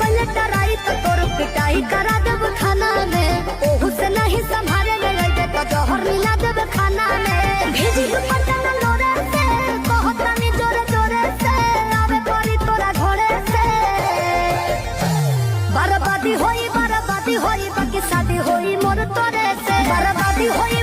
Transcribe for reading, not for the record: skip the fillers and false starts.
कोई टराई तो तोर पिटाई करा देब खाना में। ओहू से नहीं संभाले ले लइबे तो जहर मिला देब खाना में। भेजी पटन लोरे से बहुत रानी जोरे जोरे से आवे परी तोरा घोड़े से। बर्बादी होई बाकी शादी होई मोर तोरे से। बर्बादी होई